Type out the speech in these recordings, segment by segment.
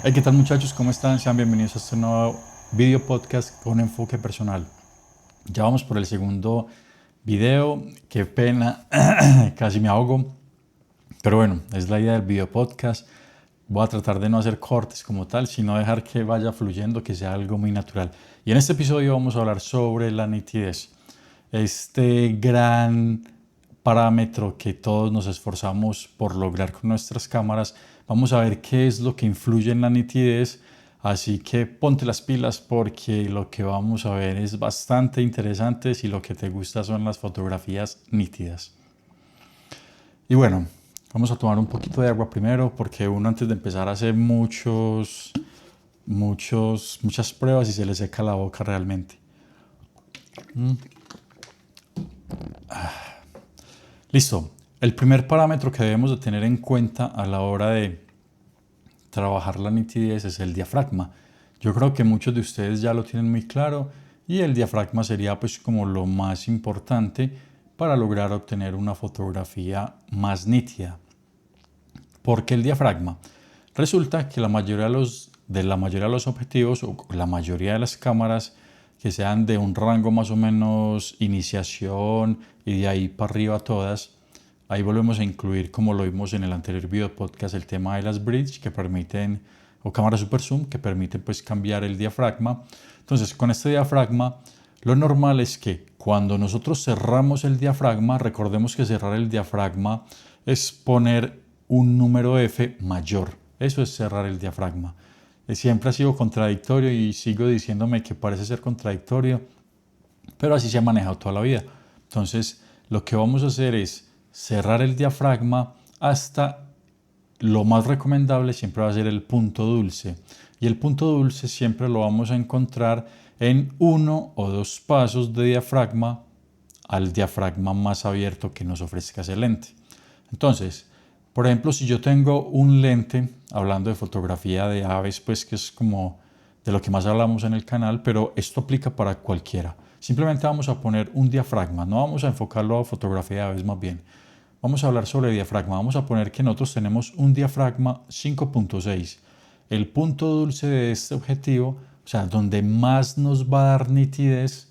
Hey, ¿qué tal muchachos? ¿Cómo están? Sean bienvenidos a este nuevo video podcast con enfoque personal. Ya vamos por el segundo video. Qué pena, casi me ahogo. Pero bueno, es la idea del video podcast. Voy a tratar de no hacer cortes como tal, sino dejar que vaya fluyendo, que sea algo muy natural. Y en este episodio vamos a hablar sobre la nitidez. Este gran parámetro que todos nos esforzamos por lograr con nuestras cámaras. Vamos a ver qué es lo que influye en la nitidez. Así que ponte las pilas porque lo que vamos a ver es bastante interesante si lo que te gusta son las fotografías nítidas. Y bueno, vamos a tomar un poquito de agua primero porque uno antes de empezar hace muchas pruebas y se le seca la boca realmente. Listo. El primer parámetro que debemos de tener en cuenta a la hora de trabajar la nitidez es el diafragma. Yo creo que muchos de ustedes ya lo tienen muy claro y el diafragma sería pues como lo más importante para lograr obtener una fotografía más nítida. ¿Por qué el diafragma? Resulta que la mayoría de los objetivos o la mayoría de las cámaras que sean de un rango más o menos iniciación y de ahí para arriba todas, ahí volvemos a incluir, como lo vimos en el anterior video podcast, el tema de las bridge que permiten, o cámaras super zoom, que permiten pues cambiar el diafragma. Entonces con este diafragma lo normal es que cuando nosotros cerramos el diafragma, recordemos que cerrar el diafragma es poner un número F mayor. Eso es cerrar el diafragma. Siempre ha sido contradictorio y sigo diciéndome que parece ser contradictorio, pero así se ha manejado toda la vida. Entonces, lo que vamos a hacer es cerrar el diafragma hasta lo más recomendable siempre va a ser el punto dulce. Y el punto dulce siempre lo vamos a encontrar en 1 o 2 pasos de diafragma al diafragma más abierto que nos ofrezca ese lente. Entonces, por ejemplo, si yo tengo un lente, hablando de fotografía de aves, pues que es como de lo que más hablamos en el canal, pero esto aplica para cualquiera. Simplemente vamos a poner un diafragma, no vamos a enfocarlo a fotografía de aves más bien. Vamos a hablar sobre diafragma. Vamos a poner que nosotros tenemos un diafragma 5.6. El punto dulce de este objetivo, o sea, donde más nos va a dar nitidez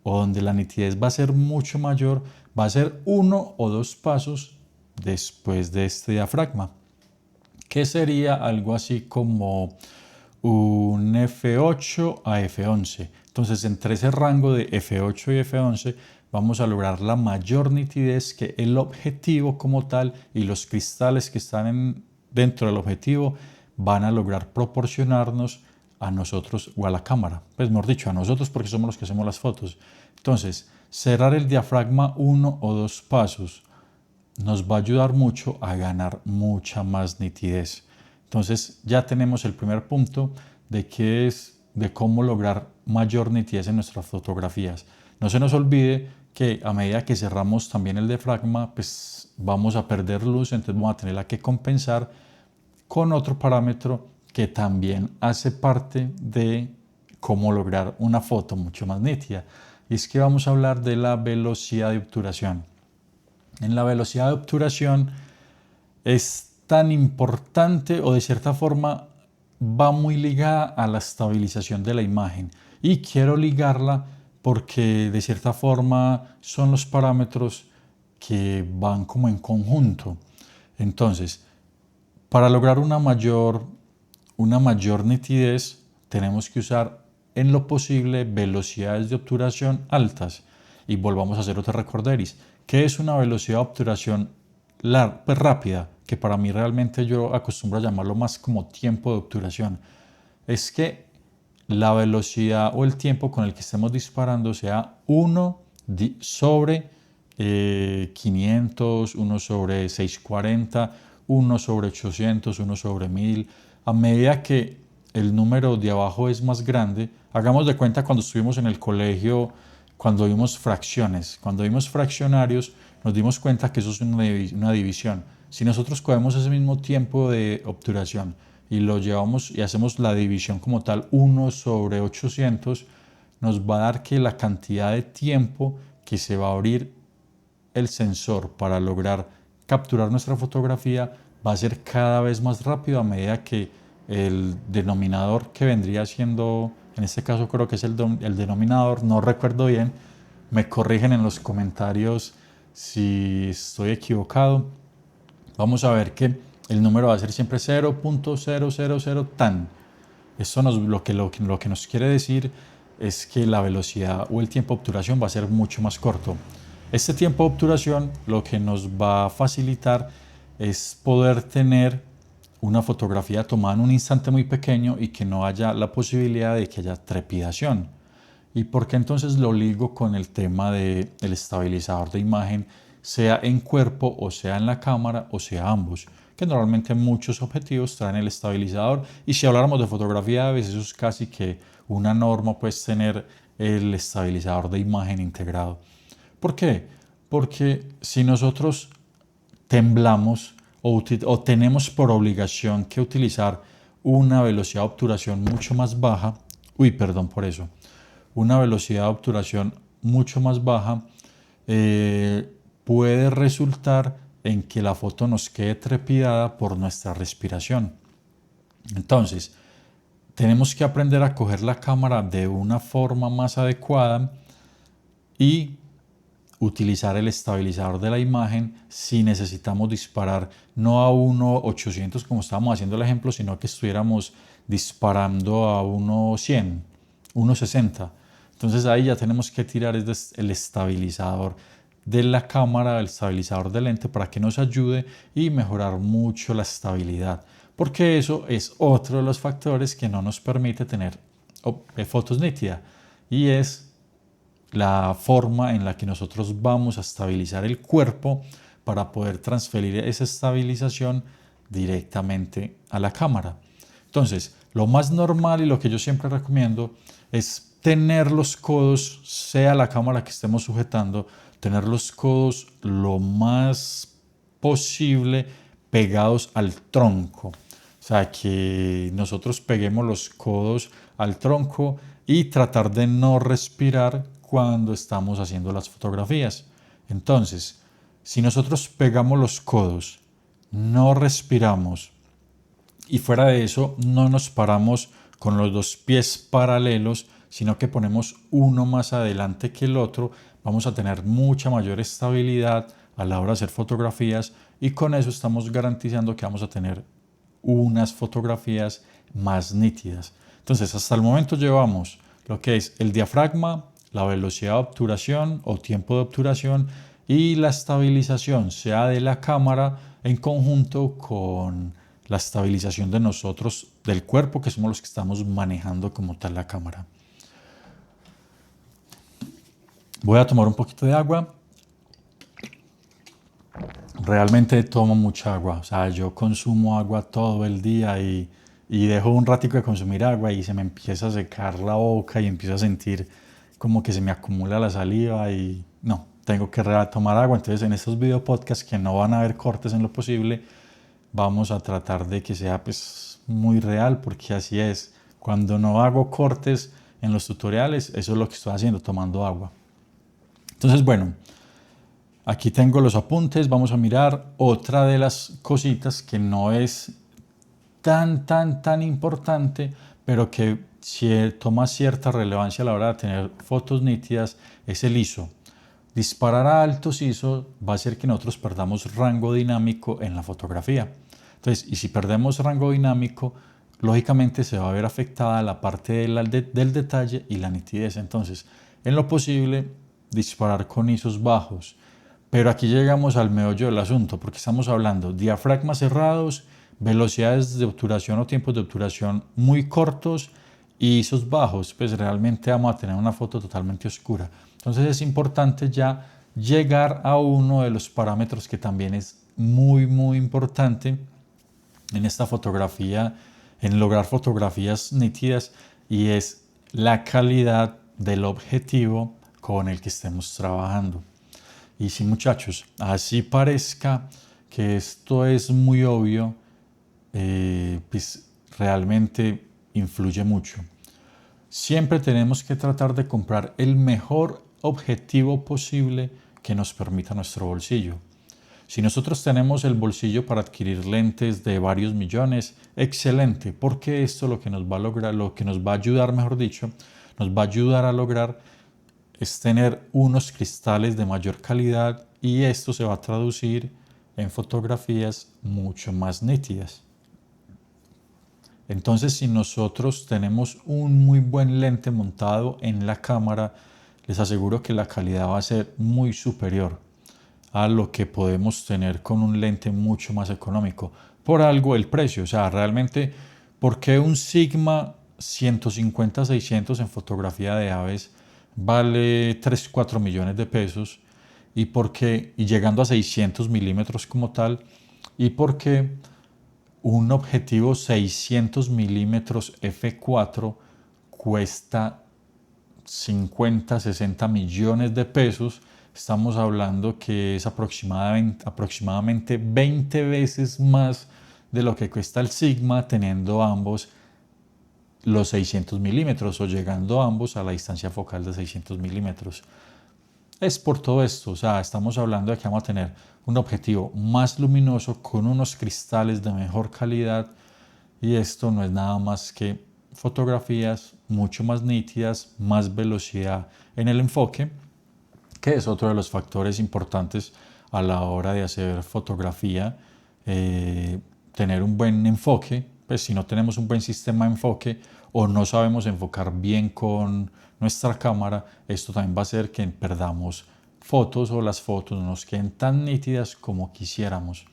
o donde la nitidez va a ser mucho mayor, va a ser 1 o 2 pasos después de este diafragma, que sería algo así como un F8 a F11. Entonces, entre ese rango de F8 y F11 vamos a lograr la mayor nitidez que el objetivo como tal y los cristales que están dentro del objetivo van a lograr proporcionarnos a nosotros o a la cámara. Pues mejor dicho, a nosotros porque somos los que hacemos las fotos. Entonces, cerrar el diafragma 1 o 2 pasos nos va a ayudar mucho a ganar mucha más nitidez. Entonces ya tenemos el primer punto de cómo lograr mayor nitidez en nuestras fotografías. No se nos olvide que a medida que cerramos también el diafragma, pues vamos a perder luz, entonces vamos a tenerla que compensar con otro parámetro que también hace parte de cómo lograr una foto mucho más nítida. Y es que vamos a hablar de la velocidad de obturación. En la velocidad de obturación es tan importante o de cierta forma va muy ligada a la estabilización de la imagen. Y quiero ligarla porque de cierta forma son los parámetros que van como en conjunto. Entonces, para lograr una mayor nitidez, tenemos que usar en lo posible velocidades de obturación altas. Y volvamos a hacer otra recorderis. ¿Qué es una velocidad de obturación pues rápida? Que para mí realmente yo acostumbro a llamarlo más como tiempo de obturación. Es que la velocidad o el tiempo con el que estemos disparando sea 1 sobre 500, 1 sobre 640, 1 sobre 800, 1 sobre 1000. A medida que el número de abajo es más grande, hagamos de cuenta cuando estuvimos en el colegio, cuando vimos fracciones, cuando vimos fraccionarios, nos dimos cuenta que eso es una división. Si nosotros cogemos ese mismo tiempo de obturación y lo llevamos y hacemos la división como tal 1 sobre 800, nos va a dar que la cantidad de tiempo que se va a abrir el sensor para lograr capturar nuestra fotografía va a ser cada vez más rápido a medida que el denominador que vendría siendo, en este caso creo que es el denominador, no recuerdo bien, me corrigen en los comentarios si estoy equivocado. Vamos a ver que el número va a ser siempre 0.000 tan. Esto lo que nos quiere decir es que la velocidad o el tiempo de obturación va a ser mucho más corto. Este tiempo de obturación lo que nos va a facilitar es poder tener una fotografía tomada en un instante muy pequeño y que no haya la posibilidad de que haya trepidación. ¿Y por qué entonces lo ligo con el tema del estabilizador de imagen, sea en cuerpo o sea en la cámara o sea ambos? Que normalmente muchos objetivos traen el estabilizador, y si habláramos de fotografía a veces eso es casi que una norma, pues tener el estabilizador de imagen integrado. ¿Por qué? Porque si nosotros temblamos o tenemos por obligación que utilizar una velocidad de obturación mucho más baja, perdón por eso, una velocidad de obturación mucho más baja, puede resultar en que la foto nos quede trepidada por nuestra respiración. Entonces, tenemos que aprender a coger la cámara de una forma más adecuada y utilizar el estabilizador de la imagen si necesitamos disparar no a 1.800 como estábamos haciendo el ejemplo, sino que estuviéramos disparando a 1.100, 1.60. Entonces ahí ya tenemos que tirar el estabilizador de la cámara, el estabilizador del lente, para que nos ayude y mejorar mucho la estabilidad, porque eso es otro de los factores que no nos permite tener fotos nítidas, y es la forma en la que nosotros vamos a estabilizar el cuerpo para poder transferir esa estabilización directamente a la cámara. Entonces, lo más normal y lo que yo siempre recomiendo es tener los codos, sea la cámara que estemos sujetando, tener los codos lo más posible pegados al tronco. O sea, que nosotros peguemos los codos al tronco y tratar de no respirar cuando estamos haciendo las fotografías. Entonces, si nosotros pegamos los codos, no respiramos y fuera de eso no nos paramos con los dos pies paralelos, sino que ponemos uno más adelante que el otro, vamos a tener mucha mayor estabilidad a la hora de hacer fotografías, y con eso estamos garantizando que vamos a tener unas fotografías más nítidas. Entonces, hasta el momento llevamos lo que es el diafragma, la velocidad de obturación o tiempo de obturación y la estabilización, sea de la cámara en conjunto con la estabilización de nosotros, del cuerpo, que somos los que estamos manejando como tal la cámara. Voy a tomar un poquito de agua. Realmente tomo mucha agua, o sea, yo consumo agua todo el día y dejo un ratico de consumir agua y se me empieza a secar la boca y empiezo a sentir como que se me acumula la saliva y no, tengo que tomar agua. Entonces en estos video podcasts, que no van a haber cortes en lo posible, vamos a tratar de que sea pues muy real, porque así es. Cuando no hago cortes en los tutoriales, eso es lo que estoy haciendo, tomando agua. Entonces, bueno, aquí tengo los apuntes. Vamos a mirar otra de las cositas que no es tan importante, pero que toma cierta relevancia a la hora de tener fotos nítidas, es el ISO. Disparar a altos ISO va a hacer que nosotros perdamos rango dinámico en la fotografía. Entonces, y si perdemos rango dinámico, lógicamente se va a ver afectada la parte del detalle y la nitidez. Entonces, en lo posible, disparar con ISOs bajos. Pero aquí llegamos al meollo del asunto, porque estamos hablando de diafragmas cerrados, velocidades de obturación o tiempos de obturación muy cortos y ISOs bajos, pues realmente vamos a tener una foto totalmente oscura. Entonces es importante ya llegar a uno de los parámetros que también es muy importante en esta fotografía, en lograr fotografías nítidas, y es la calidad del objetivo con el que estemos trabajando. Y sí, muchachos, así parezca que esto es muy obvio, pues realmente influye mucho. Siempre tenemos que tratar de comprar el mejor objetivo posible que nos permita nuestro bolsillo. Si nosotros tenemos el bolsillo para adquirir lentes de varios millones, excelente, porque esto lo que nos va a lograr, lo que nos va a ayudar, mejor dicho, nos va a ayudar a lograr es tener unos cristales de mayor calidad y esto se va a traducir en fotografías mucho más nítidas. Entonces, si nosotros tenemos un muy buen lente montado en la cámara, les aseguro que la calidad va a ser muy superior a lo que podemos tener con un lente mucho más económico. Por algo el precio, o sea, realmente, ¿por qué un Sigma 150-600 en fotografía de aves vale 3-4 millones de pesos? ¿Y por qué, y llegando a 600 milímetros como tal? ¿Y por qué un objetivo 600 milímetros f4 cuesta 50-60 millones de pesos? Estamos hablando que es aproximadamente 20 veces más de lo que cuesta el Sigma, teniendo ambos los 600 milímetros o llegando ambos a la distancia focal de 600 milímetros. Es por todo esto, o sea, estamos hablando de que vamos a tener un objetivo más luminoso con unos cristales de mejor calidad y esto no es nada más que fotografías mucho más nítidas, más velocidad en el enfoque, que es otro de los factores importantes a la hora de hacer fotografía. Tener un buen enfoque, pues si no tenemos un buen sistema de enfoque o no sabemos enfocar bien con nuestra cámara, esto también va a hacer que perdamos fotos o las fotos no nos queden tan nítidas como quisiéramos.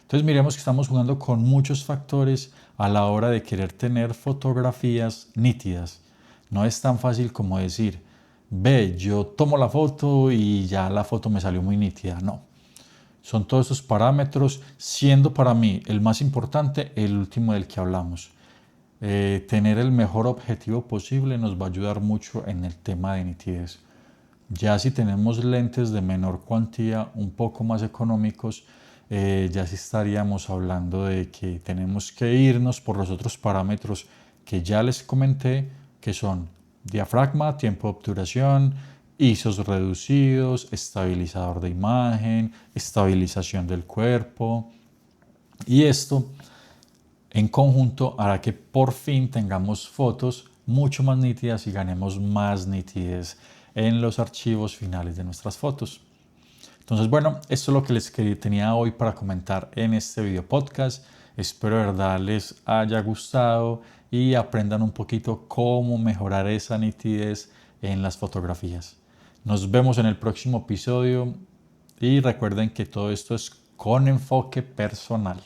Entonces miremos que estamos jugando con muchos factores a la hora de querer tener fotografías nítidas. No es tan fácil como decir, ve, yo tomo la foto y ya la foto me salió muy nítida. No. Son todos esos parámetros, siendo para mí el más importante el último del que hablamos. Tener el mejor objetivo posible nos va a ayudar mucho en el tema de nitidez. Ya si tenemos lentes de menor cuantía, un poco más económicos, ya sí estaríamos hablando de que tenemos que irnos por los otros parámetros que ya les comenté, que son diafragma, tiempo de obturación, ISOs reducidos, estabilizador de imagen, estabilización del cuerpo. Y esto en conjunto hará que por fin tengamos fotos mucho más nítidas y ganemos más nitidez en los archivos finales de nuestras fotos. Entonces, bueno, esto es lo que les tenía hoy para comentar en este video podcast. Espero de verdad les haya gustado y aprendan un poquito cómo mejorar esa nitidez en las fotografías. Nos vemos en el próximo episodio y recuerden que todo esto es con enfoque personal.